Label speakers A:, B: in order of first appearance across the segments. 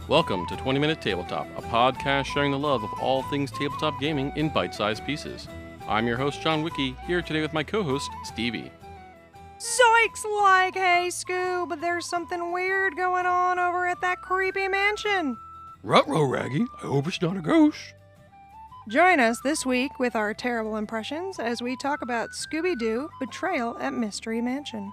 A: Welcome to 20 Minute Tabletop, a podcast sharing the love of all things tabletop gaming in bite-sized pieces. I'm your host, John Wiki, here today with my co-host, Stevie.
B: Zoinks like, hey Scoob, there's something weird going on over at that creepy mansion.
A: Ruh-roh Raggy, I hope it's not a ghost.
B: Join us this week with our terrible impressions as we talk about Scooby Doo, Betrayal at Mystery Mansion.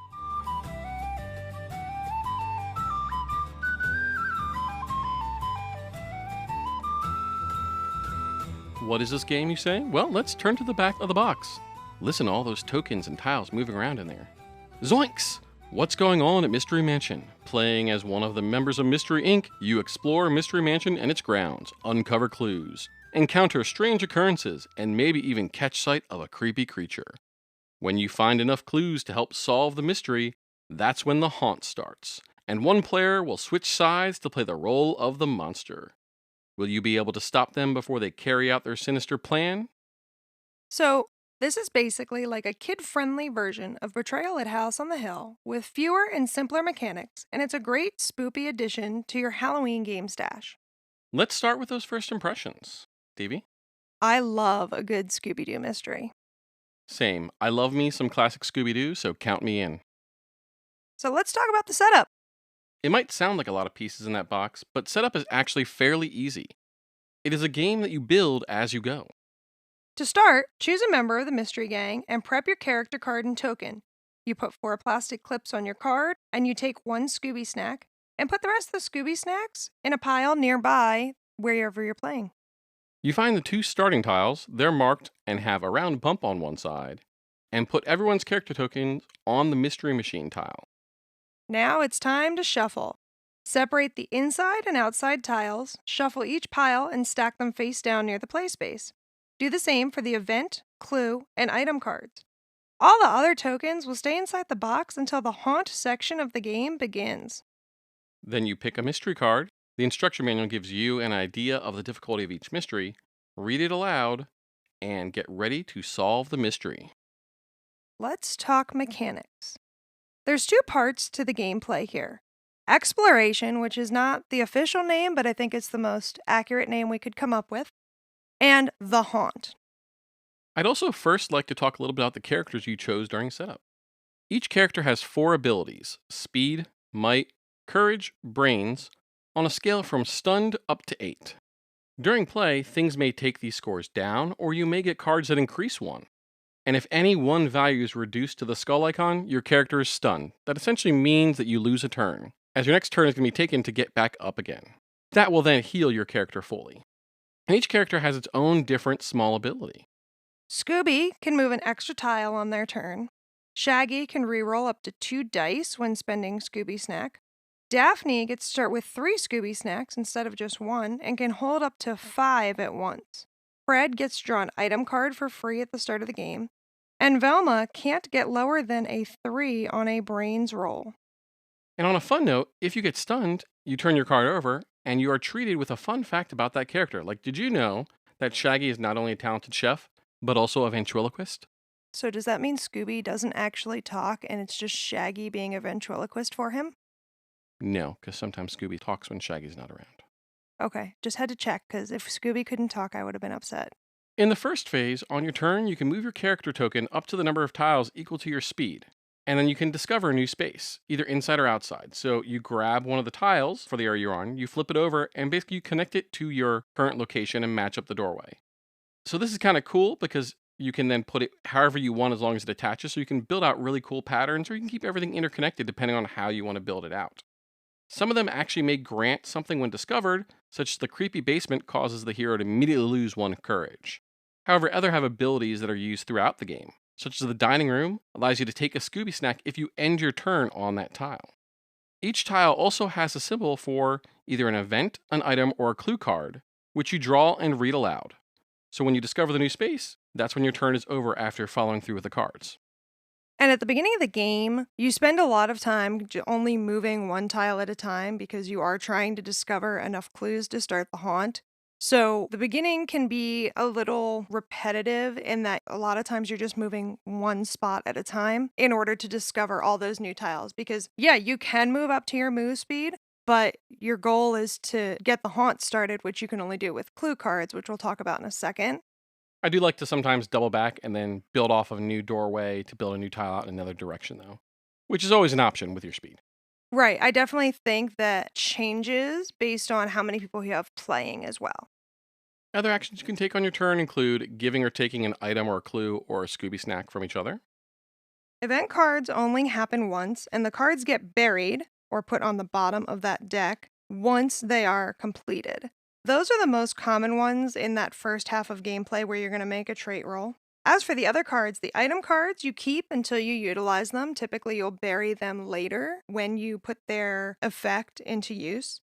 A: What is this game, you say? Well, let's turn to the back of the box. Listen to all those tokens and tiles moving around in there. Zoinks! What's going on at Mystery Mansion? Playing as one of the members of Mystery Inc., you explore Mystery Mansion and its grounds, uncover clues, encounter strange occurrences, and maybe even catch sight of a creepy creature. When you find enough clues to help solve the mystery, that's when the haunt starts, and one player will switch sides to play the role of the monster. Will you be able to stop them before they carry out their sinister plan?
B: So, this is basically like a kid-friendly version of Betrayal at House on the Hill with fewer and simpler mechanics, and it's a great spoopy addition to your Halloween game stash.
A: Let's start with those first impressions. Stevie?
B: I love a good Scooby Doo mystery.
A: Same. I love me some classic Scooby Doo, so count me in.
B: So let's talk about the setup.
A: It might sound like a lot of pieces in that box, but setup is actually fairly easy. It is a game that you build as you go.
B: To start, choose a member of the mystery gang and prep your character card and token. You put 4 plastic clips on your card, and you take 1 Scooby snack, and put the rest of the Scooby snacks in a pile nearby wherever you're playing.
A: You find the 2 starting tiles, they're marked and have a round bump on one side, and put everyone's character tokens on the mystery machine tile.
B: Now it's time to shuffle. Separate the inside and outside tiles, shuffle each pile, and stack them face down near the play space. Do the same for the event, clue, and item cards. All the other tokens will stay inside the box until the haunt section of the game begins.
A: Then you pick a mystery card. The instruction manual gives you an idea of the difficulty of each mystery. Read it aloud, and get ready to solve the mystery.
B: Let's talk mechanics. There's 2 parts to the gameplay here. Exploration, which is not the official name, but I think it's the most accurate name we could come up with, and the haunt.
A: I'd also first like to talk a little bit about the characters you chose during setup. Each character has 4 abilities: speed, might, courage, brains, on a scale from stunned up to 8. During play, things may take these scores down, or you may get cards that increase 1. And if any one value is reduced to the skull icon, your character is stunned. That essentially means that you lose a turn, as your next turn is going to be taken to get back up again. That will then heal your character fully. And each character has its own different small ability.
B: Scooby can move an extra tile on their turn. Shaggy can reroll up to 2 dice when spending Scooby Snack. Daphne gets to start with 3 Scooby Snacks instead of just 1 and can hold up to 5 at once. Fred gets to draw an item card for free at the start of the game. And Velma can't get lower than a 3 on a brains roll.
A: And on a fun note, if you get stunned, you turn your card over, and you are treated with a fun fact about that character. Like, did you know that Shaggy is not only a talented chef, but also a ventriloquist?
B: So does that mean Scooby doesn't actually talk and it's just Shaggy being a ventriloquist for him?
A: No, because sometimes Scooby talks when Shaggy's not around.
B: Okay, just had to check, because if Scooby couldn't talk, I would have been upset.
A: In the first phase, on your turn, you can move your character token up to the number of tiles equal to your speed. And then you can discover a new space, either inside or outside. So you grab one of the tiles for the area you're on, you flip it over, and basically you connect it to your current location and match up the doorway. So this is kind of cool because you can then put it however you want as long as it attaches. So you can build out really cool patterns, or you can keep everything interconnected depending on how you want to build it out. Some of them actually may grant something when discovered, such as the creepy basement causes the hero to immediately lose 1 courage. However, others have abilities that are used throughout the game, such as the dining room allows you to take a Scooby snack if you end your turn on that tile. Each tile also has a symbol for either an event, an item, or a clue card, which you draw and read aloud. So when you discover the new space, that's when your turn is over after following through with the cards.
B: And at the beginning of the game, you spend a lot of time only moving 1 tile at a time because you are trying to discover enough clues to start the haunt. So the beginning can be a little repetitive in that a lot of times you're just moving 1 spot at a time in order to discover all those new tiles. Because, yeah, you can move up to your move speed, but your goal is to get the haunt started, which you can only do with clue cards, which we'll talk about in a second.
A: I do like to sometimes double back and then build off of a new doorway to build a new tile out in another direction, though, which is always an option with your speed.
B: Right. I definitely think that changes based on how many people you have playing as well.
A: Other actions you can take on your turn include giving or taking an item or a clue or a Scooby snack from each other.
B: Event cards only happen once, and the cards get buried or put on the bottom of that deck once they are completed. Those are the most common ones in that first half of gameplay where you're going to make a trait roll. As for the other cards, the item cards you keep until you utilize them. Typically, you'll bury them later when you put their effect into use.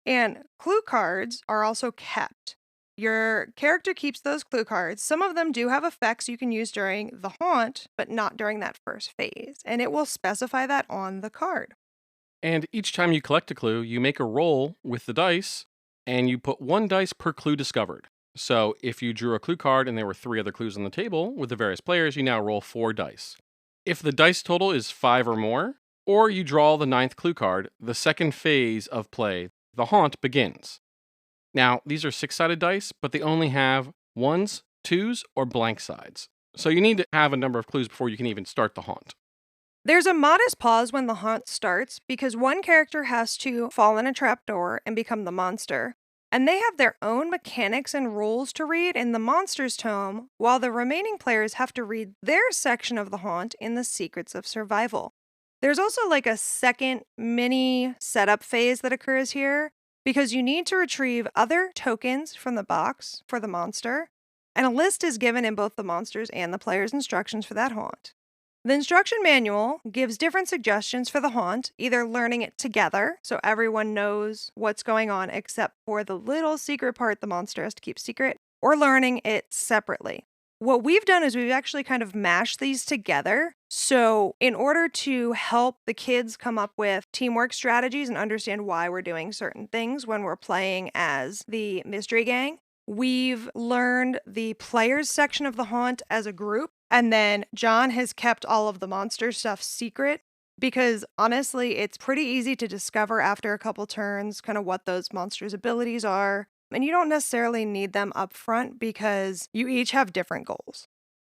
B: And clue cards are also kept. Your character keeps those clue cards. Some of them do have effects you can use during the haunt, but not during that first phase, and it will specify that on the card.
A: And each time you collect a clue, you make a roll with the dice and you put 1 dice per clue discovered. So if you drew a clue card and there were 3 other clues on the table with the various players, you now roll 4 dice. If the dice total is 5 or more, or you draw the 9th clue card, the second phase of play, the haunt, begins. Now, these are 6-sided dice, but they only have 1s, 2s, or blank sides. So you need to have a number of clues before you can even start the haunt.
B: There's a modest pause when the haunt starts because one character has to fall in a trapdoor and become the monster, and they have their own mechanics and rules to read in the monster's tome, while the remaining players have to read their section of the haunt in the Secrets of Survival. There's also like a second mini setup phase that occurs here because you need to retrieve other tokens from the box for the monster, and a list is given in both the monster's and the player's instructions for that haunt. The instruction manual gives different suggestions for the haunt, either learning it together so everyone knows what's going on except for the little secret part the monster has to keep secret, or learning it separately. What we've done is we've actually kind of mashed these together. So, in order to help the kids come up with teamwork strategies and understand why we're doing certain things when we're playing as the mystery gang, we've learned the players section of the haunt as a group. And then John has kept all of the monster stuff secret because honestly, it's pretty easy to discover after a couple turns kind of what those monsters' abilities are. And you don't necessarily need them up front because you each have different goals.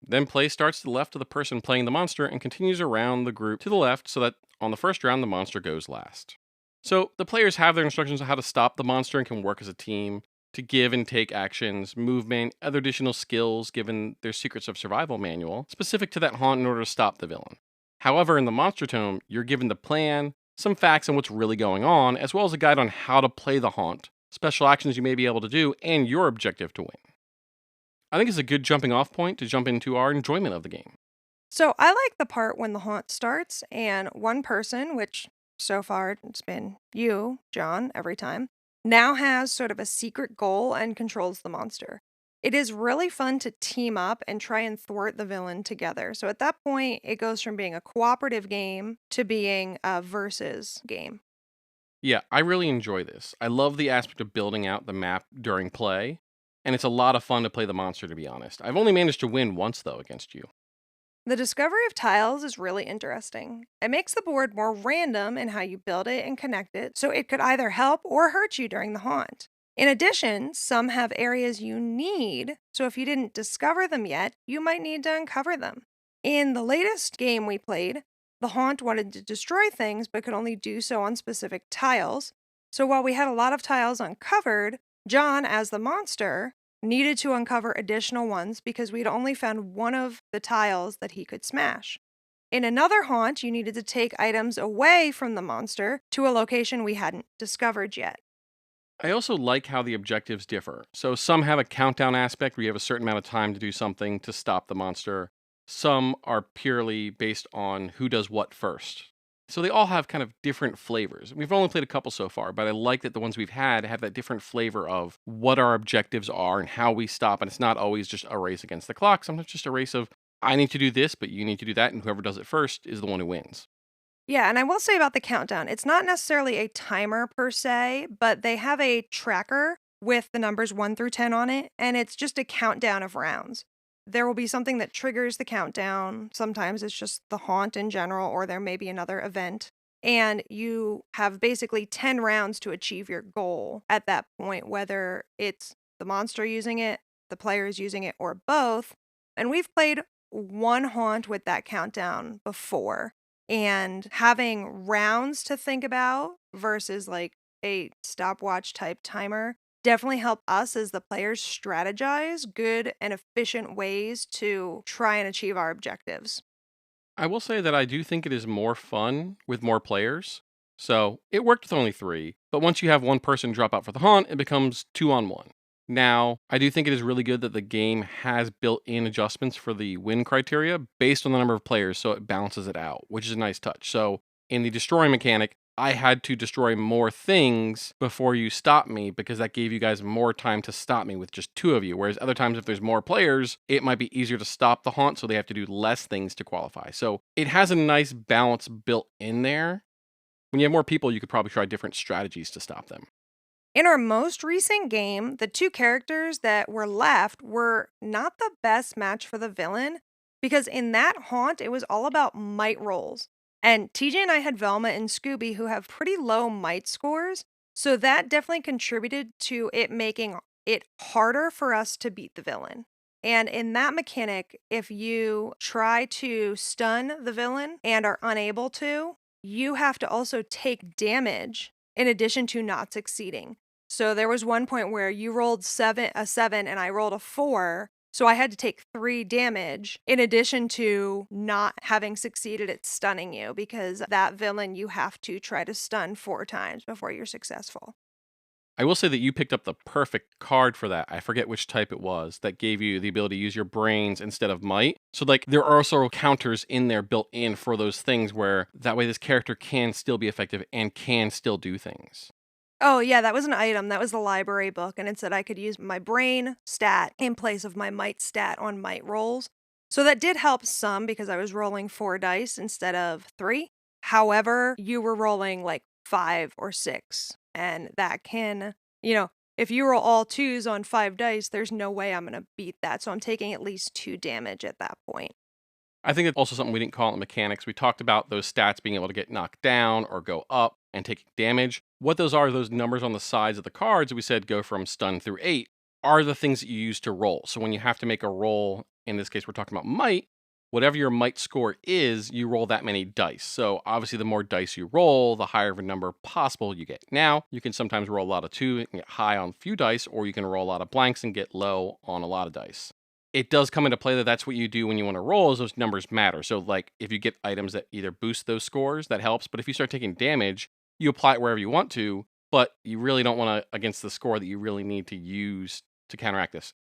A: Then play starts to the left of the person playing the monster and continues around the group to the left so that on the first round, the monster goes last. So the players have their instructions on how to stop the monster and can work as a team to give and take actions, movement, other additional skills given their Secrets of Survival manual, specific to that haunt in order to stop the villain. However, in the Monster Tome, you're given the plan, some facts on what's really going on, as well as a guide on how to play the haunt, special actions you may be able to do, and your objective to win. I think it's a good jumping off point to jump into our enjoyment of the game.
B: So I like the part when the haunt starts and one person, which so far it's been you, John, every time, now has sort of a secret goal and controls the monster. It is really fun to team up and try and thwart the villain together. So at that point, it goes from being a cooperative game to being a versus game.
A: Yeah, I really enjoy this. I love the aspect of building out the map during play, and it's a lot of fun to play the monster, to be honest. I've only managed to win once, though, against you.
B: The discovery of tiles is really interesting. It makes the board more random in how you build it and connect it, so it could either help or hurt you during the haunt. In addition, some have areas you need, so if you didn't discover them yet, you might need to uncover them. In the latest game we played, the haunt wanted to destroy things but could only do so on specific tiles. So while we had a lot of tiles uncovered, John, as the monster, needed to uncover additional ones because we'd only found one of the tiles that he could smash. In another haunt, you needed to take items away from the monster to a location we hadn't discovered yet.
A: I also like how the objectives differ. So some have a countdown aspect where you have a certain amount of time to do something to stop the monster. Some are purely based on who does what first. So they all have kind of different flavors. We've only played a couple so far, but I like that the ones we've had have that different flavor of what our objectives are and how we stop. And it's not always just a race against the clock. Sometimes just a race of, I need to do this, but you need to do that. And whoever does it first is the one who wins.
B: Yeah, and I will say about the countdown, it's not necessarily a timer per se, but they have a tracker with the numbers 1 through 10 on it, and it's just a countdown of rounds. There will be something that triggers the countdown. Sometimes it's just the haunt in general, or there may be another event. And you have basically 10 rounds to achieve your goal at that point, whether it's the monster using it, the players using it, or both. And we've played one haunt with that countdown before. And having rounds to think about versus like a stopwatch type timer definitely help us as the players strategize good and efficient ways to try and achieve our objectives.
A: I will say that I do think it is more fun with more players. So it worked with only 3, but once you have one person drop out for the haunt, it becomes 2-on-1. Now, I do think it is really good that the game has built in adjustments for the win criteria based on the number of players, so it balances it out, which is a nice touch. So in the destroy mechanic, I had to destroy more things before you stopped me because that gave you guys more time to stop me with just 2 of you. Whereas other times, if there's more players, it might be easier to stop the haunt, so they have to do less things to qualify. So it has a nice balance built in there. When you have more people, you could probably try different strategies to stop them.
B: In our most recent game, the 2 characters that were left were not the best match for the villain because in that haunt, it was all about might rolls. And TJ and I had Velma and Scooby who have pretty low might scores, so that definitely contributed to it making it harder for us to beat the villain. And in that mechanic, if you try to stun the villain and are unable to, you have to also take damage in addition to not succeeding. So there was one point where you rolled a 7 and I rolled a 4. So I had to take 3 damage in addition to not having succeeded at stunning you because that villain you have to try to stun 4 times before you're successful.
A: I will say that you picked up the perfect card for that. I forget which type it was that gave you the ability to use your brains instead of might. So, like, there are also counters in there built in for those things where that way this character can still be effective and can still do things.
B: Oh, yeah, that was an item. That was the library book, and it said I could use my brain stat in place of my might stat on might rolls. So that did help some because I was rolling 4 dice instead of 3. However, you were rolling like 5 or 6, and that can, if you roll all 2s on 5 dice, there's no way I'm going to beat that. So I'm taking at least 2 damage at that point.
A: I think it's also something we didn't call it in mechanics. We talked about those stats being able to get knocked down or go up and taking damage. What those are, those numbers on the sides of the cards that we said go from stun through 8, are the things that you use to roll. So when you have to make a roll, in this case, we're talking about might, whatever your might score is, you roll that many dice. So obviously, the more dice you roll, the higher of a number possible you get. Now, you can sometimes roll a lot of 2 and get high on few dice, or you can roll a lot of blanks and get low on a lot of dice. It does come into play that that's what you do when you want to roll, is those numbers matter. So, like, if you get items that either boost those scores, that helps. But if you start taking damage, you apply it wherever you want to, but you really don't want to against the score that you really need to use to counteract this.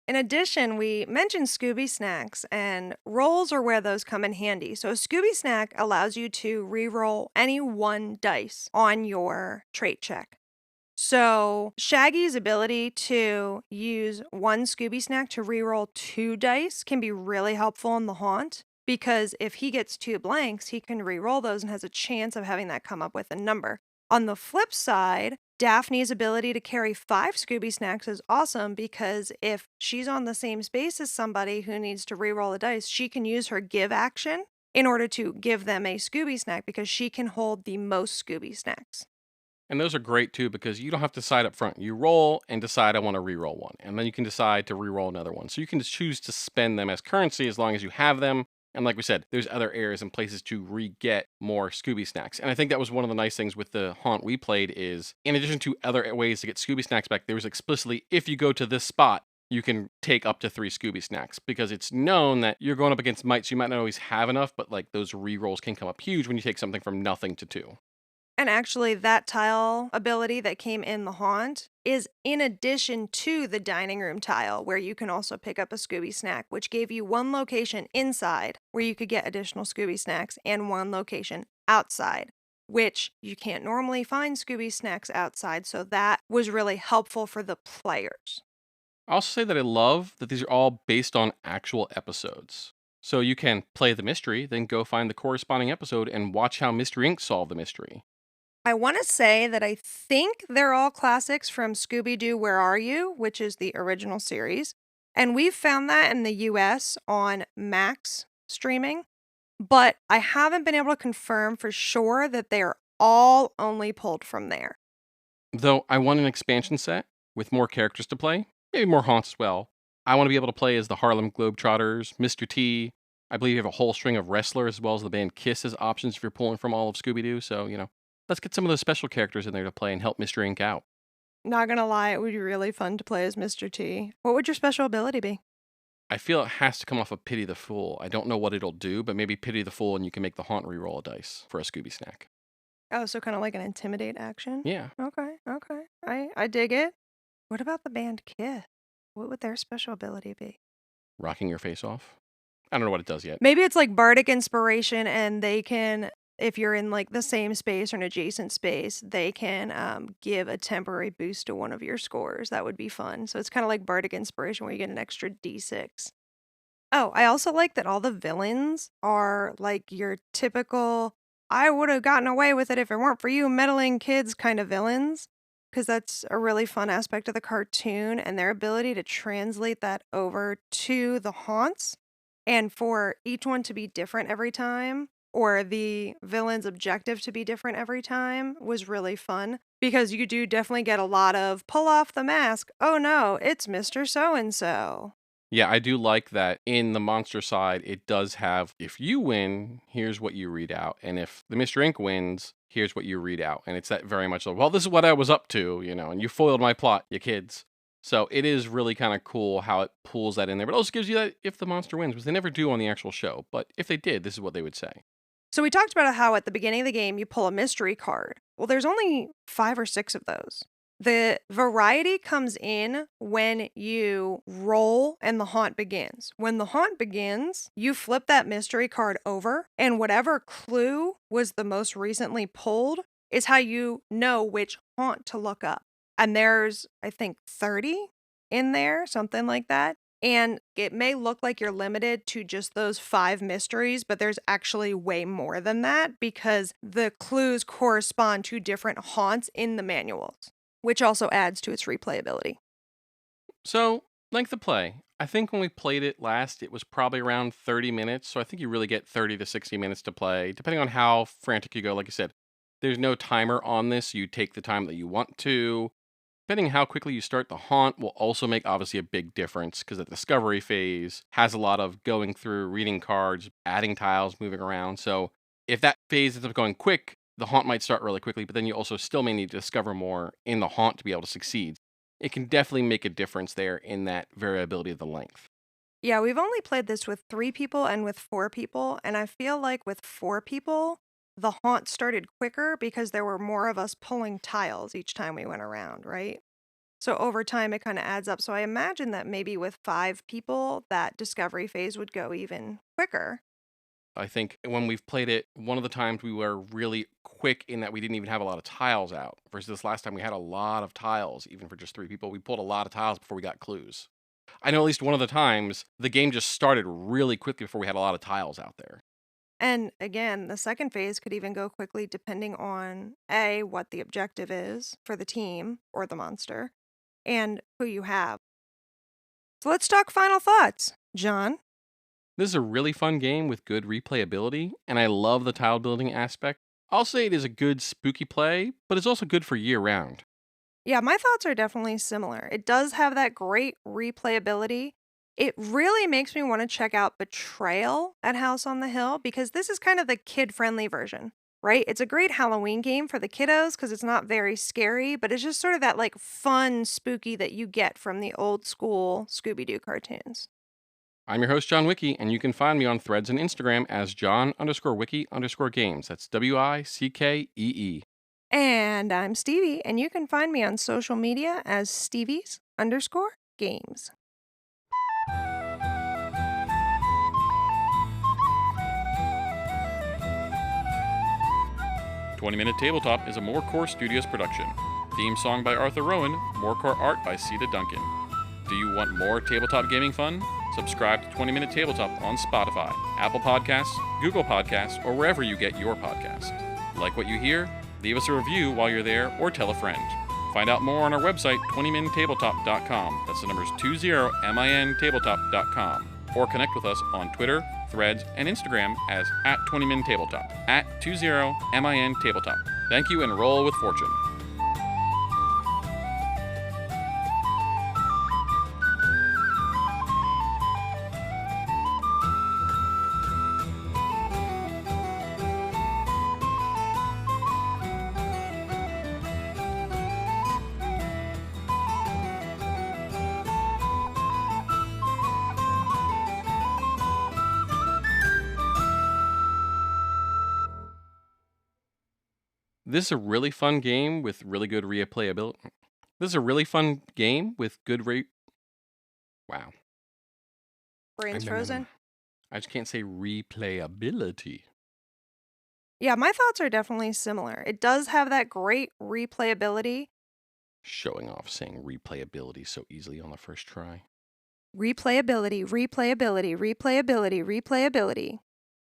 B: In addition, we mentioned Scooby snacks, and rolls are where those come in handy. So, a Scooby snack allows you to re-roll any 1 dice on your trait check. So, Shaggy's ability to use 1 Scooby snack to re-roll 2 dice can be really helpful in the haunt because if he gets 2 blanks, he can re-roll those and has a chance of having that come up with a number. On the flip side, Daphne's ability to carry 5 Scooby snacks is awesome because if she's on the same space as somebody who needs to re-roll the dice, she can use her give action in order to give them a Scooby snack because she can hold the most Scooby snacks.
A: And those are great too because you don't have to decide up front. You roll and decide I want to re-roll one, and then you can decide to re-roll another one. So you can just choose to spend them as currency as long as you have them. And like we said, there's other areas and places to re-get more Scooby snacks. And I think that was one of the nice things with the haunt we played is, in addition to other ways to get Scooby snacks back, there was explicitly, if you go to this spot, you can take up to 3 Scooby snacks because it's known that you're going up against mites. You might not always have enough, but like those re-rolls can come up huge when you take something from nothing to 2.
B: And actually, that tile ability that came in the haunt is in addition to the dining room tile, where you can also pick up a Scooby snack, which gave you 1 location inside where you could get additional Scooby snacks and 1 location outside, which you can't normally find Scooby snacks outside. So that was really helpful for the players.
A: I'll also say that I love that these are all based on actual episodes. So you can play the mystery, then go find the corresponding episode and watch how Mystery Inc. solve the mystery.
B: I want to say that I think they're all classics from Scooby Doo, Where Are You?, which is the original series. And we've found that in the US on Max streaming. but I haven't been able to confirm for sure that they are all only pulled from there.
A: Though I want an expansion set with more characters to play, maybe more haunts as well. I want to be able to play as the Harlem Globetrotters, Mr. T. I believe you have a whole string of wrestlers as well as the band Kiss as options if you're pulling from all of Scooby Doo. So, let's get some of those special characters in there to play and help Mr. Ink out.
B: Not gonna lie, it would be really fun to play as Mr. T. What would your special ability be?
A: I feel it has to come off of Pity the Fool. I don't know what it'll do, but maybe Pity the Fool and you can make the haunt reroll a dice for a Scooby snack.
B: Oh, so kind of like an intimidate action?
A: Yeah.
B: Okay. I dig it. What about the band Kiss? What would their special ability be?
A: Rocking your face off. I don't know what it does yet.
B: Maybe it's like bardic inspiration and they can, if you're in like the same space or an adjacent space, they can give a temporary boost to one of your scores. That would be fun. So it's kind of like bardic inspiration where you get an extra d6. Oh, I also like that all the villains are like your typical, I would have gotten away with it if it weren't for you meddling kids kind of villains. Because that's a really fun aspect of the cartoon and their ability to translate that over to the haunts and for each one to be different every time or the villain's objective to be different every time was really fun because you do definitely get a lot of pull off the mask. Oh no, it's Mr. So-and-so.
A: Yeah, I do like that in the monster side, it does have, if you win, here's what you read out. And if the Mr. Ink wins, here's what you read out. And it's that very much like, well, this is what I was up to, and you foiled my plot, you kids. So it is really kind of cool how it pulls that in there. But it also gives you that if the monster wins, which they never do on the actual show. But if they did, this is what they would say.
B: So we talked about how at the beginning of the game you pull a mystery card. Well, there's only 5 or 6 of those. The variety comes in when you roll and the haunt begins. When the haunt begins, you flip that mystery card over, and whatever clue was the most recently pulled is how you know which haunt to look up. And there's, I think, 30 in there, something like that. And it may look like you're limited to just those 5 mysteries, but there's actually way more than that because the clues correspond to different haunts in the manuals, which also adds to its replayability.
A: So, length of play. I think when we played it last, it was probably around 30 minutes. So I think you really get 30 to 60 minutes to play, depending on how frantic you go. Like I said, there's no timer on this. You take the time that you want to. Depending how quickly you start the haunt will also make obviously a big difference because the discovery phase has a lot of going through, reading cards, adding tiles, moving around. So if that phase ends up going quick, the haunt might start really quickly, but then you also still may need to discover more in the haunt to be able to succeed. It can definitely make a difference there in that variability of the length.
B: Yeah, we've only played this with 3 people and with 4 people, and I feel like with 4 people, the haunt started quicker because there were more of us pulling tiles each time we went around, right? So over time, it kind of adds up. So I imagine that maybe with 5 people, that discovery phase would go even quicker.
A: I think when we've played it, one of the times we were really quick in that we didn't even have a lot of tiles out. Versus this last time we had a lot of tiles, even for just 3 people. We pulled a lot of tiles before we got clues. I know at least one of the times, the game just started really quickly before we had a lot of tiles out there.
B: And again, the second phase could even go quickly depending on A, what the objective is for the team or the monster, and who you have. So let's talk final thoughts. John?
A: This is a really fun game with good replayability, and I love the tile building aspect. I'll say it is a good spooky play, but it's also good for year round.
B: Yeah, my thoughts are definitely similar. It does have that great replayability. It really makes me want to check out Betrayal at House on the Hill because this is kind of the kid-friendly version, right? It's a great Halloween game for the kiddos because it's not very scary, but it's just sort of that like fun spooky that you get from the old school Scooby Doo cartoons.
A: I'm your host, John Wiki, and you can find me on Threads and Instagram as John_Wiki_games. That's WICKEE.
B: And I'm Stevie, and you can find me on social media as Stevies_games.
A: 20-Minute Tabletop is a Morecore Studios production. Theme song by Arthur Rowan, Morecore art by Sita Duncan. Do you want more tabletop gaming fun? Subscribe to 20-Minute Tabletop on Spotify, Apple Podcasts, Google Podcasts, or wherever you get your podcasts. Like what you hear? Leave us a review while you're there or tell a friend. Find out more on our website, 20mintabletop.com. That's the numbers 20mintabletop.com. or connect with us on Twitter, Threads, and Instagram as @20min Tabletop, @20min Tabletop. Thank you and roll with fortune. This is a really fun game with really good replayability. This is a really fun game with good Wow.
B: Brain's frozen.
A: I just can't say replayability.
B: Yeah, my thoughts are definitely similar. It does have that great replayability.
A: Showing off saying replayability so easily on the first try.
B: Replayability, replayability, replayability, replayability.